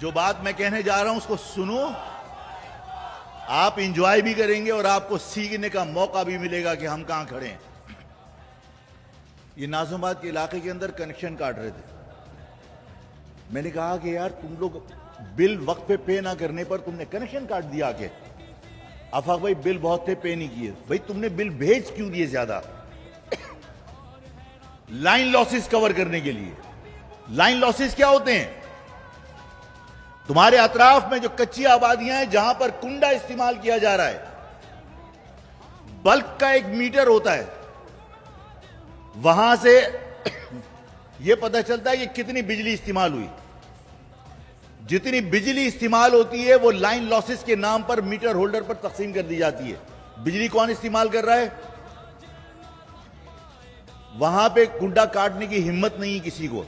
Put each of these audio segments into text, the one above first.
جو بات میں کہنے جا رہا ہوں اس کو سنو, آپ انجوائے بھی کریں گے اور آپ کو سیکھنے کا موقع بھی ملے گا کہ ہم کہاں کھڑے ہیں. یہ ناظم آباد کے علاقے کے اندر کنیکشن کاٹ رہے تھے. میں نے کہا کہ یار تم لوگ بل وقت پہ نہ کرنے پر تم نے کنیکشن کاٹ دیا. کہ آفاق بھائی بل بہت تھے, پے نہیں کیے. بھائی تم نے بل بھیج کیوں دیے زیادہ؟ لائن لاسز کور کرنے کے لیے. لائن لاسز کیا ہوتے ہیں؟ تمہارے اطراف میں جو کچی آبادیاں ہیں جہاں پر کنڈا استعمال کیا جا رہا ہے, بلک کا ایک میٹر ہوتا ہے, وہاں سے یہ پتہ چلتا ہے کہ کتنی بجلی استعمال ہوئی. جتنی بجلی استعمال ہوتی ہے وہ لائن لاسز کے نام پر میٹر ہولڈر پر تقسیم کر دی جاتی ہے. بجلی کون استعمال کر رہا ہے؟ وہاں پہ کنڈا کاٹنے کی ہمت نہیں کسی کو.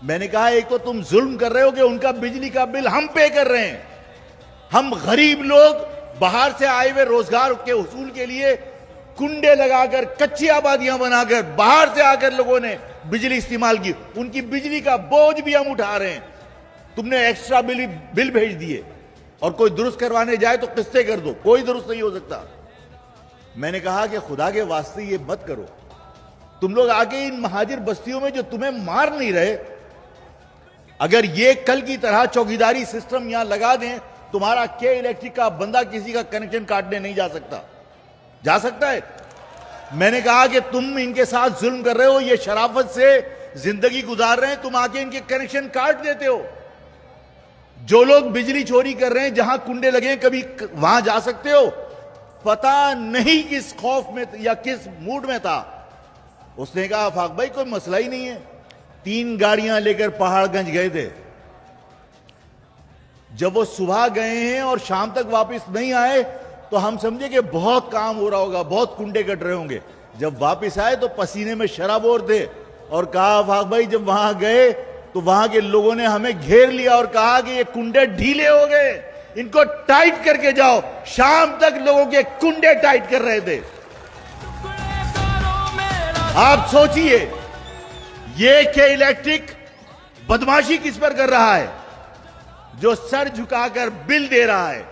میں نے کہا ایک تو تم ظلم کر رہے ہو کہ ان کا بجلی کا بل ہم پے کر رہے ہیں. ہم غریب لوگ باہر سے آئے ہوئے روزگار کے حصول کے لیے کنڈے لگا کر, کچی آبادیاں بنا کر, باہر سے آ کر لوگوں نے بجلی استعمال کی, ان کی بجلی کا بوجھ بھی ہم اٹھا رہے ہیں. تم نے ایکسٹرا بل بھیج دیے, اور کوئی درست کروانے جائے تو قسطیں کر دو, کوئی درست نہیں ہو سکتا. میں نے کہا کہ خدا کے واسطے یہ مت کرو. تم لوگ آگے ان مہاجر بستیوں میں جو تمہیں مار نہیں رہے, اگر یہ کل کی طرح چوکیداری سسٹم یہاں لگا دیں, تمہارا کے الیکٹرک کا بندہ کسی کا کنیکشن کاٹنے نہیں جا سکتا. جا سکتا ہے؟ میں نے کہا کہ تم ان کے ساتھ ظلم کر رہے ہو, یہ شرافت سے زندگی گزار رہے ہیں, تم آ کے ان کے کنیکشن کاٹ دیتے ہو. جو لوگ بجلی چوری کر رہے ہیں جہاں کنڈے لگے ہیں, کبھی وہاں جا سکتے ہو؟ پتہ نہیں کس خوف میں یا کس موڈ میں تھا. اس نے کہا آفاق بھائی کوئی مسئلہ ہی نہیں ہے. 3 گاڑیاں لے کر پہاڑ گنج گئے تھے. جب وہ صبح گئے ہیں اور شام تک واپس نہیں آئے تو ہم سمجھے کہ بہت کام ہو رہا ہوگا, بہت کنڈے کٹ رہے ہوں گے. جب واپس آئے تو پسینے میں شرابور تھے, اور کہا آفاق بھائی جب وہاں گئے تو وہاں کے لوگوں نے ہمیں گھیر لیا اور کہا کہ یہ کنڈے ڈھیلے ہو گئے, ان کو ٹائٹ کر کے جاؤ. شام تک لوگوں کے کنڈے ٹائٹ کر رہے تھے. آپ سوچئے یہ کہ الیکٹرک بدماشی کس پر کر رہا ہے؟ جو سر جھکا کر بل دے رہا ہے,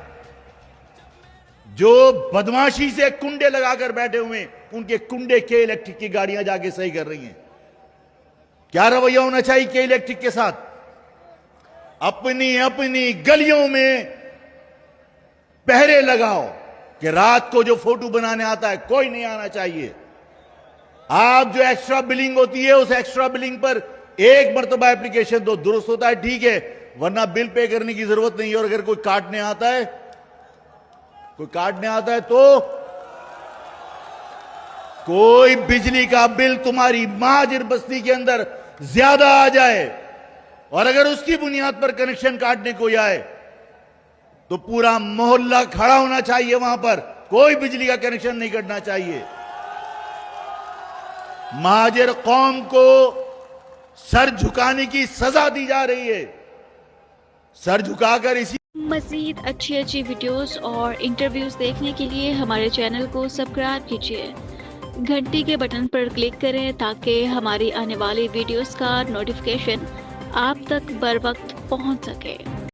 جو بدماشی سے کنڈے لگا کر بیٹھے ہوئے, ان کے کنڈے کے الیکٹرک کی گاڑیاں جا کے صحیح کر رہی ہیں. کیا رویہ ہونا چاہیے کہ الیکٹرک کے ساتھ؟ اپنی گلیوں میں پہرے لگاؤ کہ رات کو جو فوٹو بنانے آتا ہے کوئی نہیں آنا چاہیے. آپ جو ایکسٹرا بلنگ ہوتی ہے اس ایکسٹرا بلنگ پر ایک مرتبہ اپلیکیشن دو, درست ہوتا ہے ٹھیک ہے, ورنہ بل پے کرنے کی ضرورت نہیں ہے. اور اگر کوئی کاٹنے آتا ہے تو کوئی بجلی کا بل تمہاری مہاجر بستی کے اندر زیادہ آ جائے اور اگر اس کی بنیاد پر کنیکشن کاٹنے کوئی آئے تو پورا محلہ کھڑا ہونا چاہیے وہاں پر, کوئی بجلی کا کنیکشن نہیں کٹنا چاہیے. مہاجر قوم کو سر جھکانے کی سزا دی جا رہی ہے. سر جھکا کر اسی مزید اچھی ویڈیوز اور انٹرویوز دیکھنے کے لیے ہمارے چینل کو سبسکرائب کیجیے. گھنٹی کے بٹن پر کلک کریں تاکہ ہماری آنے والی ویڈیوز کا نوٹیفیکیشن آپ تک بر وقت پہنچ سکے.